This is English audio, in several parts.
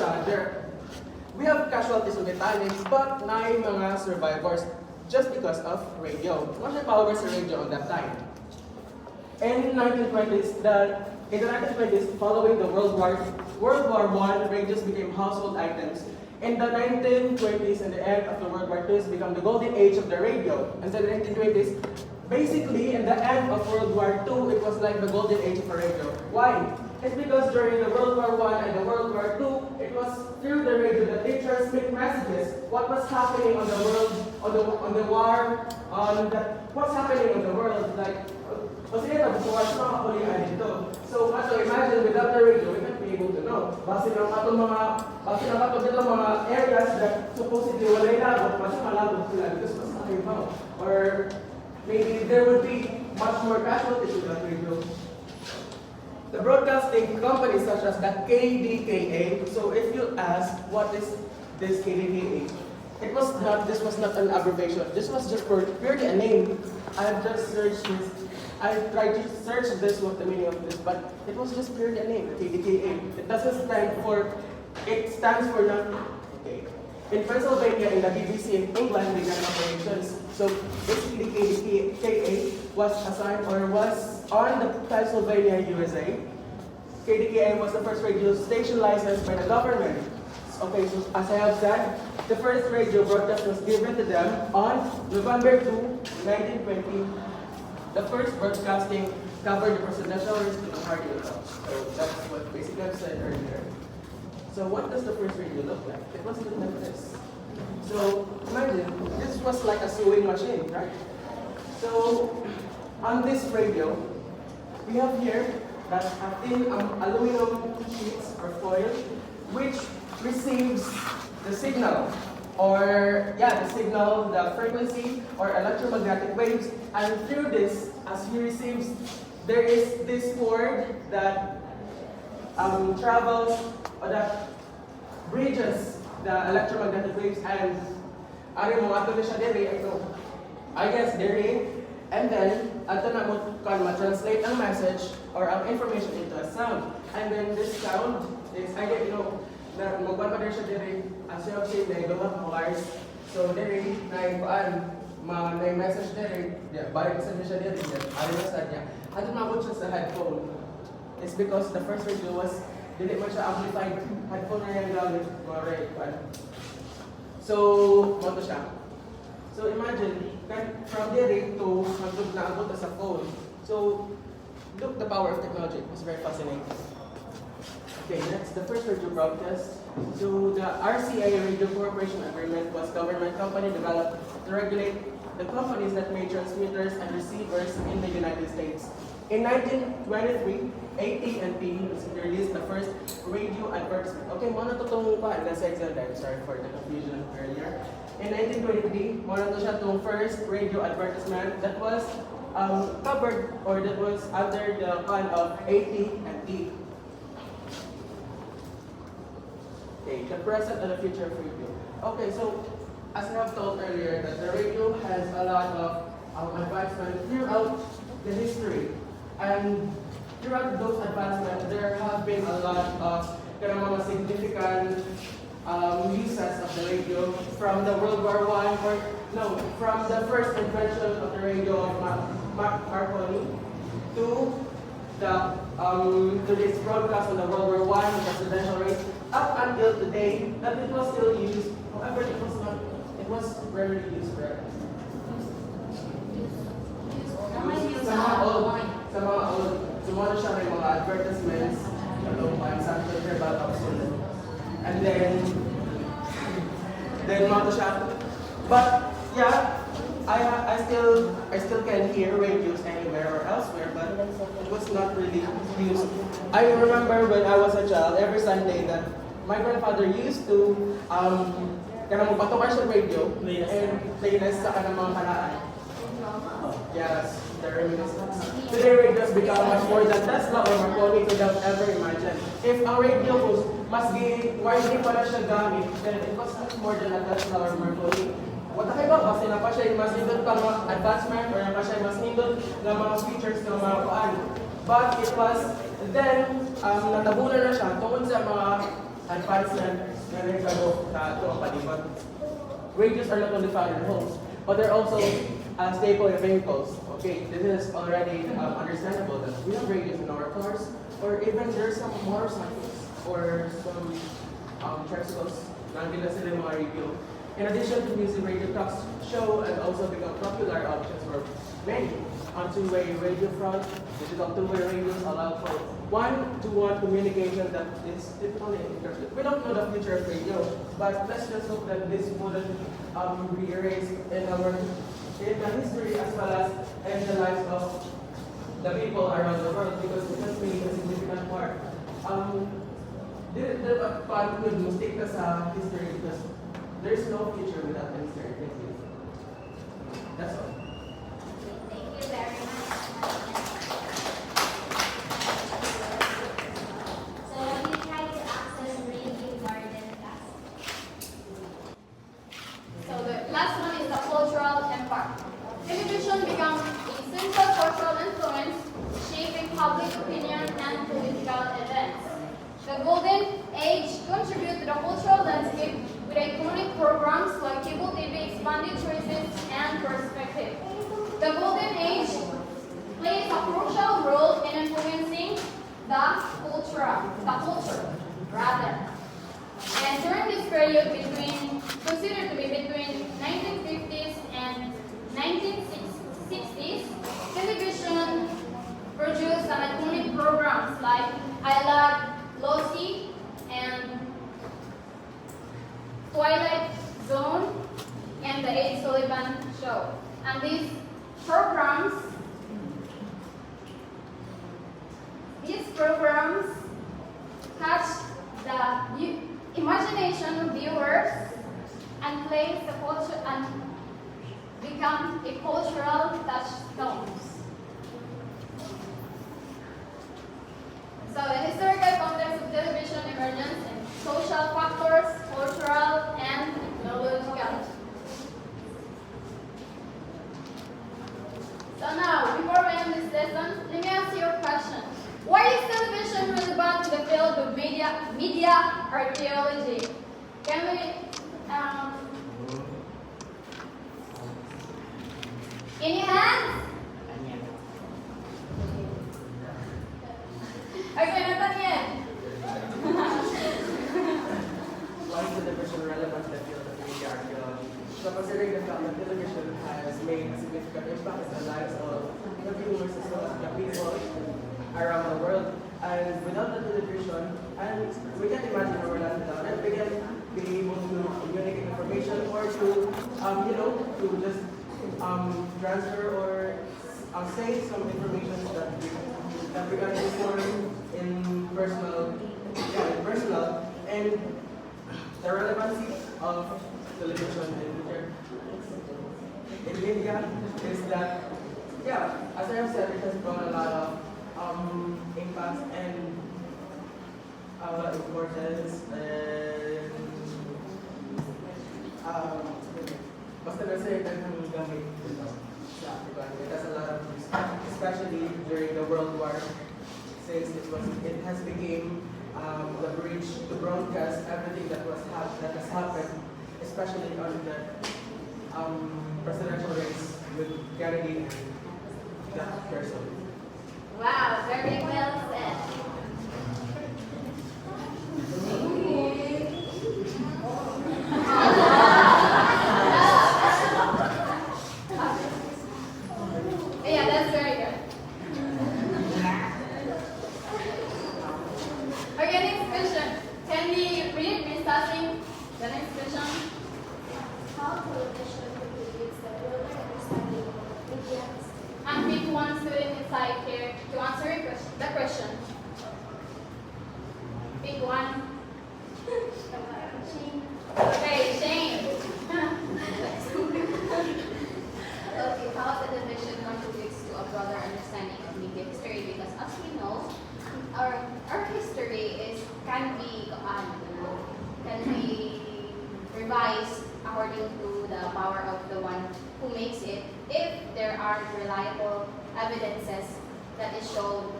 siya, we have casualties of Italians, but naay mga survivors just because of radio. Mas power sa radio on that time. In the 1920s, following the World War I, radios became household items. In the 1920s and the end of the World War II, became the golden age of the radio. And so the 1920s, basically, in the end of World War II, it was like the golden age of the radio. Why? It's because during the World War I and the World War II, it was through the radio that they transmit messages. What was happening on the world, on the war, what's happening on the world, like. So imagine without the radio, we can't be able to know. Base lang ato dito mga areas that supposedly wala ilabot, mas malabot sila because mas nakaibaw. Or maybe there would be much more casualties without radio. The broadcasting companies such as the KDKA, so if you ask what is this KDKA, this was not an abbreviation. This was just purely a name. I've just searched this. I tried to search this, what the meaning of this, but it was just purely a name, KDKA. It stands for nothing. Okay. In Pennsylvania, in the BBC in England, began operations. So basically, KDKA was assigned or was on the Pennsylvania, USA. KDKA was the first radio station licensed by the government. Okay, so as I have said, the first radio broadcast was given to them on November 2, 1920. The first broadcasting covered the presidential race to the party of House. So that's what basically I've said earlier. So what does the first radio look like? It was looking like this. So imagine, this was like a sewing machine, right? So on this radio, we have here that a thin aluminum sheets or foil, which receives the signal. The frequency or electromagnetic waves, and through this, as he receives, there is this cord that travels or that bridges the electromagnetic waves, and and then ato na mo translate ang message or ang information into a sound, and then this sound is na magban pa siya diri as you have seen na duha wires. So diri na message diri balik sa siya diri ari na sa niya ato mabot siya sa headphone. It's because the first radio was dili man siya amplified headphone na yang gamit right. So mo siya. So imagine from diri to hangtod na abot sa phone. So look, the power of technology was very fascinating. Okay, next, the first radio broadcast. So the RCA Radio Corporation Agreement was government company developed to regulate the companies that made transmitters and receivers in the United States. In 1923, AT&T released the first radio advertisement. Okay, muna to itong nasa Excel dahil. Sorry for the confusion earlier. In 1923, muna to siya itong first radio advertisement that was covered or that was under the fund of AT&T. Okay, the present and the future of radio. Okay, so as I have told earlier, that the radio has a lot of advancement throughout the history, and throughout those advancements, there have been a lot of mga significant uses of the radio from the World War I, from the first invention of the radio of Marconi to this broadcast on the World War I, the presidential race, up until today, that it was still used. However, it was rarely used, right? Sa mga old, sumano siya may mga advertisements, something about obsolete. And then mga siya. But yeah, I still can hear radios anywhere or elsewhere, but it was not really used. I remember when I was a child, every Sunday that my grandfather used to kanang magpatukar sa radio and playlist sa kanang mga kanaan. Yes, the reminiscence. Today radios become much more than Tesla or Marconi could have ever imagined. If a radio was widely pala siya gamit, then it was much more than a Tesla or Marconi. What kayo ba? Kasi na pa siya mas nindot pa mga advancement or na pa siya mas nindot na mga features ng mga kuan. But it was then natabunan na siya tungkol sa mga advancement na nagkago sa ito ang palibot. Radios are not only found in homes, but they're also staple in vehicles. Okay, this is already understandable that we have radios in our cars, or even there's some motorcycles or some tricycles na nila sila yung mga radio. In addition to music, radio talks show and also become popular options for many. On two-way radio front, digital two-way radios allow for one-to-one communication that is typically encrypted. We don't know the future of radio, but let's just hope that this wouldn't be erased in the history as well as in the lives of the people around the world, because it has played a significant part. The part could mistake us history because there's no future without history. Thank you. That's all. Thank you very much. So you try to access radio more than that. So the last one is the cultural impact. Television becomes a central cultural influence, shaping public opinion and political events. The Golden Age contributed to the cultural landscape with iconic programs like cable TV, expanded choices, and perspective. The Golden Age plays a crucial role in influencing the culture rather. And during this period considered to be between 1950s and 1960s, television produced some iconic programs like I Love Lucy and Twilight Zone and the Ed Sullivan Show. And these programs catch the imagination of viewers and place the culture and become a cultural touchstones. So the historical context of television emergence and social factors, cultural and technological. So now, before we end this lesson, let me ask you a question. Why is television relevant to the field of media archaeology? Can we, any hands? Okay, Nathaniel. Why is television relevant to the field of media archaeology? So considering the fact that television has made a significant impact in the lives of the viewers as well as the people around the world, and without the television, and we can imagine a world without it, we can be able to communicate information or to, to just transfer or say some information that we can before in personal, and the relevancy of television in media is that, as I have said, it has brought a lot of impacts and importance and basta na sa itang gamit sa African. It has a lot of use, especially during the World War, since it has become the bridge to broadcast everything that has happened, especially on the presidential race with Kennedy and that person. Wow, very well said. Yeah, that's very good. Okay, next question. Can we read Miss Tasing? The next question. How television contributes the broader understanding of media history? And pick one student inside here to answer the question. Pick one. Okay, Shane. Okay, how television contributes to a broader understanding of media history, because as we know, our history can be revised according to the power of the one who makes it, if there are reliable evidences that is shown,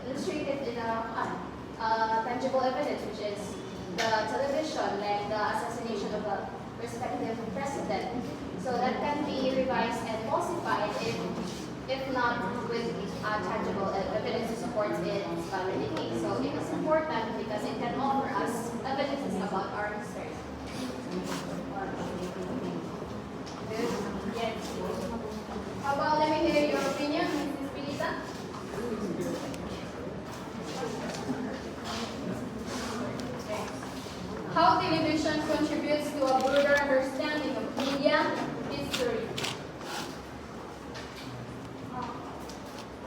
illustrated in a tangible evidence, which is the television, like the assassination of a respective president. So that can be revised and falsified if not with tangible evidence to support its validity. So it is important because it can offer us evidences about our history. Good? Yes. How about let me hear your opinion, Mrs. Pilita? How television contributes to a broader understanding of media history.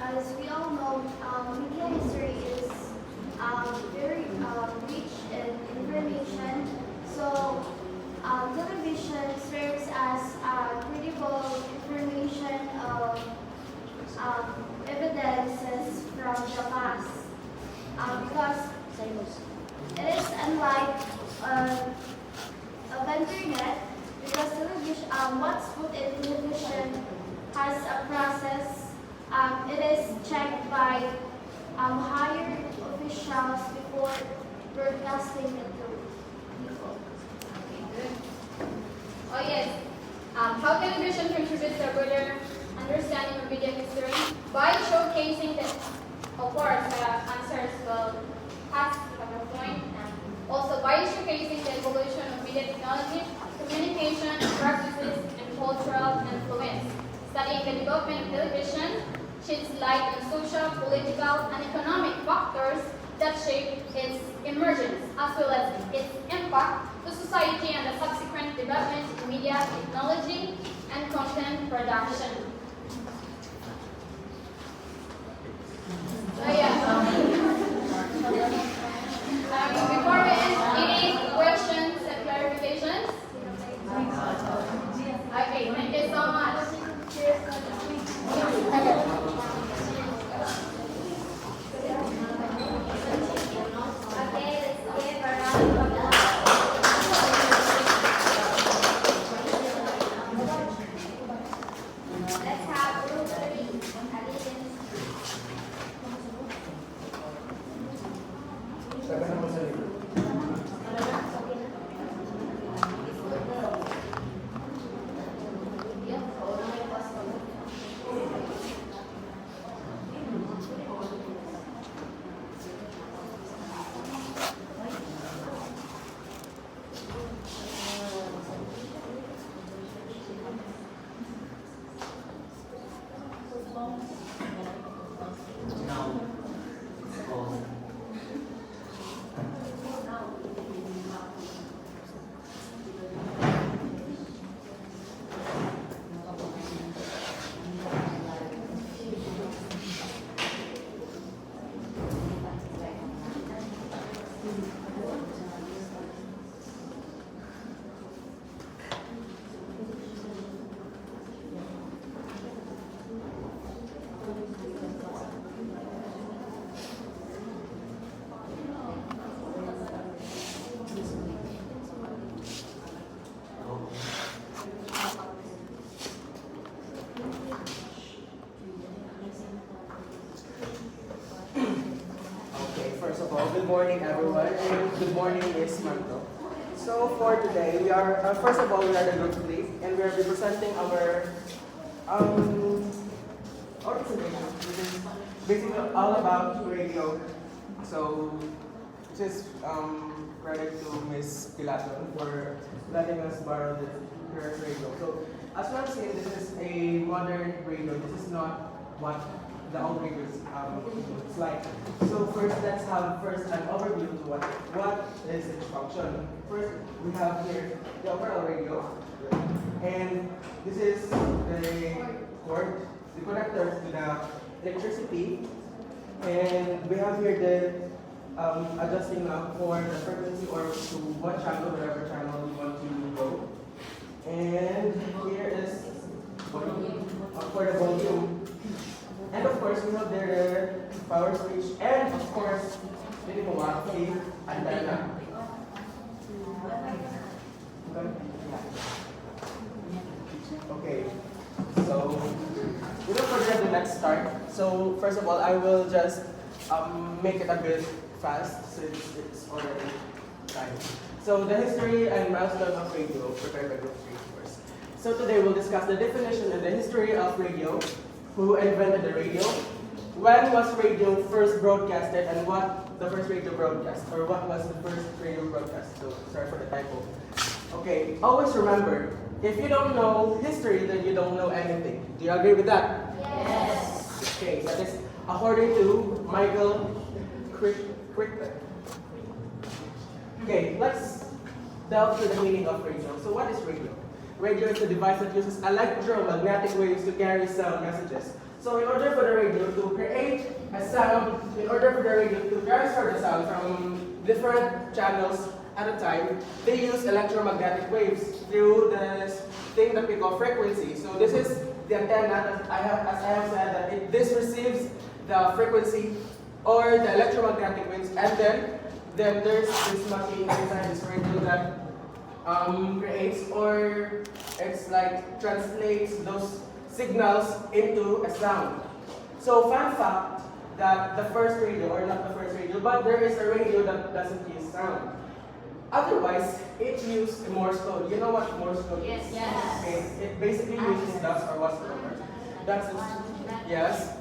As we all know, media history is very rich in information. So, television serves as credible information of evidences from the past. Because it is unlike of internet, because television, what's put in television has a process. It is checked by higher officials before broadcasting it to people. Okay, good. Oh yes. How television contributes to a broader understanding of media history by showcasing the, of course, the answers will pass the point. Also by showcasing the evolution of media technology, communication practices, and cultural influence. Studying the development of television sheds light on social, political, and economic factors that shape its emergence, as well as its impact to society and the subsequent development in media technology and content production. So before we end, any questions and clarifications? Okay, thank you so much. Okay, let's give a round of applause. Let's have group 3, allegiance. First of all, good morning everyone, and good morning Miss Manto. So for today, we are, first of all, we are the group 3, and we are representing our organization, which is basically all about radio. So, just credit to Miss Pilaton for letting us borrow her radio. So, as well as saying, this is a modern radio. This is not what the old radios it's like. So first, let's have an overview to what is its function. First, we have here the overall radio, and this is the cord, the connectors to the electricity, and we have here the adjusting knob for the frequency or to what channel, whatever channel you want to go. And here is for the volume. And of course, we have the power switch, and of course, the antenna. Okay, so without further ado, let's start. So first of all, I will just make it a bit fast since it's already time. So the history and milestones of radio, prepared by Group 3, of course. So today we'll discuss the definition and the history of radio, who invented the radio, when was radio first broadcasted, and what the first radio broadcast, or what was the first radio broadcast. So sorry for the typo. Okay, always remember, if you don't know history, then you don't know anything. Do you agree with that? Yes. Okay, that is according to Michael Crichton. Okay, let's delve to the meaning of radio. So what is radio? Radio is a device that uses electromagnetic waves to carry sound messages. So in order for the radio to create a sound, in order for the radio to transfer the sound from different channels at a time, they use electromagnetic waves through this thing that we call frequency. So this is the antenna that as I have said, that this receives the frequency or the electromagnetic waves, and then there's this machine inside this radio that creates, or it's like translates those signals into a sound. So fun fact that the first radio, or not the first radio, but there is a radio that doesn't use sound. Otherwise, it used Morse code. You know what Morse code is? Yes. Okay. It basically uses dust or whatsoever. That's yes.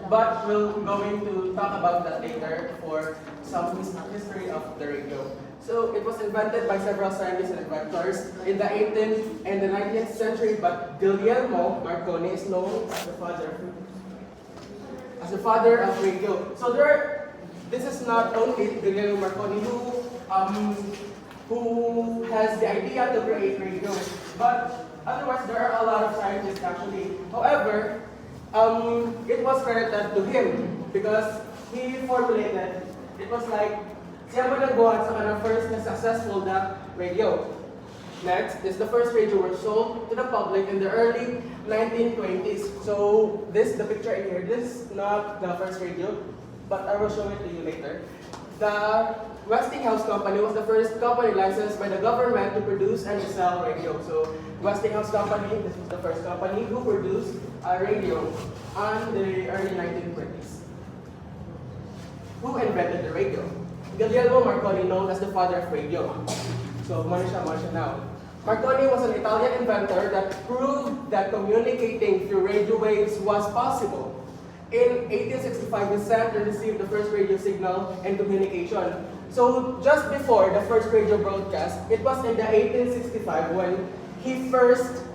But we're going to talk about that later for some history of the radio. So it was invented by several scientists and inventors in the 18th and the 19th century, but Guglielmo Marconi is known as the father of radio. So this is not only Guglielmo Marconi who has the idea to create radio, but otherwise there are a lot of scientists actually. However, it was credited to him because he formulated, it was like, siya mo nagbuhat sa kanang first na successful na radio. Next is the first radio was sold to the public in the early 1920s. So the picture in here, this is not the first radio, but I will show it to you later. The Westinghouse Company was the first company licensed by the government to produce and sell radio. So Westinghouse Company, this was the first company who produced a radio on the early 1920s. Who invented the radio? Guglielmo Marconi, known as the father of radio. So Marsha now. Marconi was an Italian inventor that proved that communicating through radio waves was possible. In 1865, he sent and received the first radio signal and communication. So just before the first radio broadcast, it was in the 1865 when he first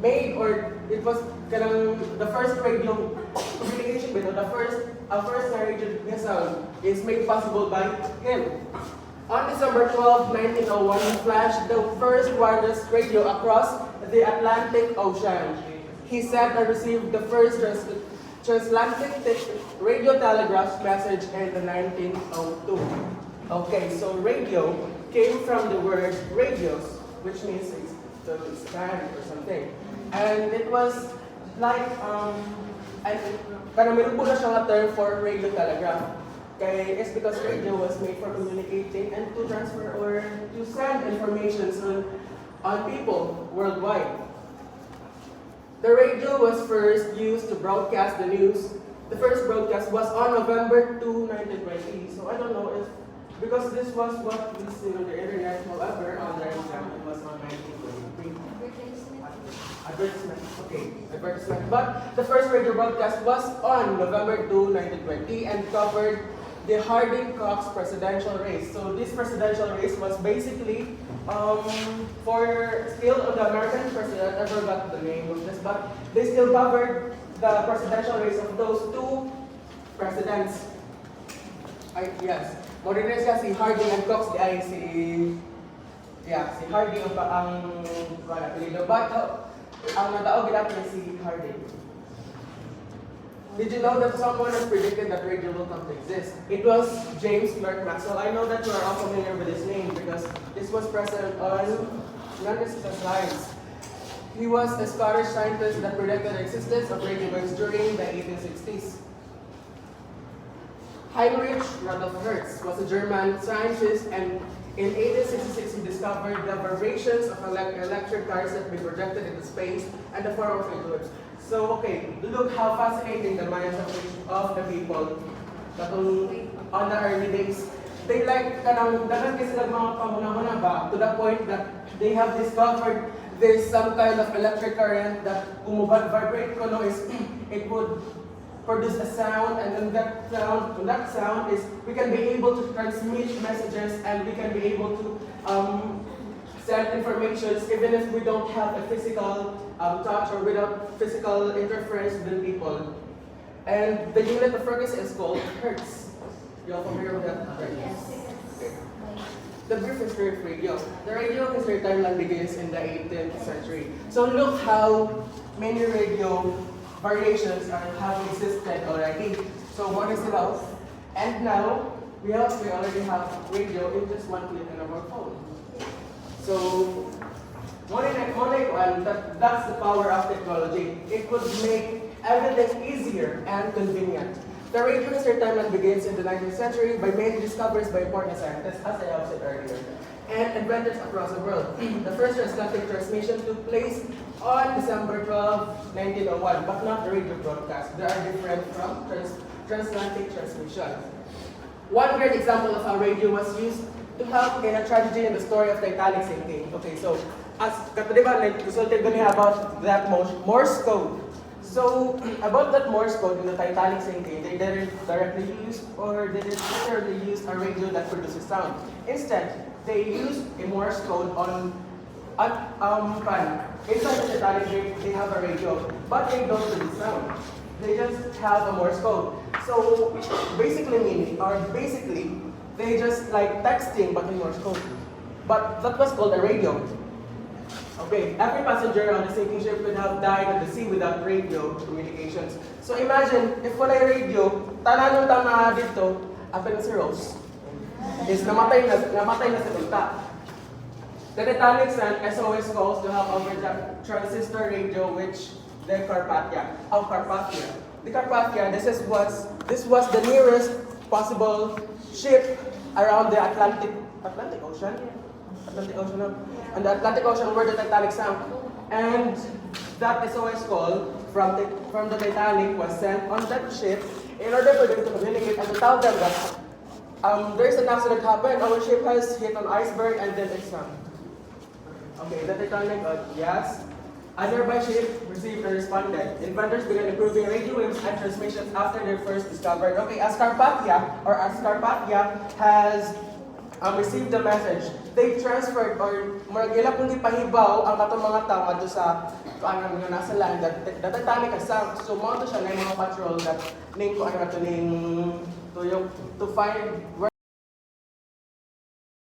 made, or it was the first radio communication with, or the first radio sound is made possible by him. On December 12, 1901, he flashed the first wireless radio across the Atlantic Ocean. He sent and received the first transatlantic radio telegraph message in the 1902. Okay, so radio came from the word radios, which means to expand or something. And it was like, parang meron po na siyang term for radio telegraph. Okay, it's because radio was made for communicating and to transfer or to send information on people worldwide. The radio was first used to broadcast the news. The first broadcast was on November 2, 1920. So I don't know if, because this was what we see on the internet, however, on the exam, it was on 1923. Advertisement. Okay, advertisement. But the first radio broadcast was on November 2, 1920 and covered the Harding-Cox presidential race. So this presidential race was basically for still the American president. I forgot the name of this, but they still covered the presidential race of those two presidents. Yes. Modernist siya si Harding and Cox, si Harding ang apelido. But ang nadaog natin si Harding. Did you know that someone has predicted that radio will come to exist? It was James Clerk Maxwell. I know that you are all familiar with his name because this was present on Lunis slides. He was a Scottish scientist that predicted the existence of radio waves during the 1860s. Heinrich Rudolf Hertz was a German scientist, and in 1866 he discovered the vibrations of electric cars that be projected into space and the form of radio waves. So, okay, look how fascinating the minds of the people on the early days. they like kanang dagan kasi sila mga pamuna-muna ba to the point that they have discovered there's some kind of electric current that kung vibrate ko no is it would produce a sound, and then that sound is we can be able to transmit messages, and we can be able to send information even if we don't have a physical touch or without physical interference with people. And the unit of frequency is called hertz. You all familiar with that? Yes. Okay. The brief history of radio. The radio history timeline begins in the 18th century. So look how many radio variations have existed already. So one is enough. And now we already have radio in just one click on our phone. So that's the power of technology. It would make everything easier and convenient. The radio history timeline begins in the 19th century by many discoveries by important scientists, as I have said earlier, and inventors across the world. The first transatlantic transmission took place on December 12, 1901, but not the radio broadcast. They are different from transatlantic transmission. One great example of how radio was used to help in a tragedy in the story of the Titanic sinking. Okay, so as katuliban, consulted ko niya about that Morse code. So about that Morse code in the Titanic sinking, they didn't directly use or they didn't literally use a radio that produces sound. Instead, they used a Morse code on inside the Titanic they have a radio, but they don't produce sound. They just have a Morse code. So basically they just like texting but in Morse code. But that was called a radio. Okay, every passenger on the sinking ship could have died at the sea without radio communications. So imagine if wala radio, tanan ng tama dito, apel na si Rose. Is namatay na sa ulta. The Titanic sent SOS calls to help over the transistor radio which the Carpathia. The Carpathia, this was the nearest possible ship around the Atlantic Ocean. And the Atlantic Ocean where the Titanic sank. And that SOS call from the Titanic was sent on that ship in order for them to communicate and to tell them that there's an accident happened, our ship has hit an iceberg and then it sank. Okay, the Titanic, yes. A nearby ship received and responded. Inventors began improving radio waves and transmissions after their first discovery. Okay, as Carpathia has received the message, they transferred or maragila kung ipahibaw ang katong mga tao adto sa kuan nga nasa land that the Titanic has sunk. So mo to siya na mga patrol that ning kuan to find where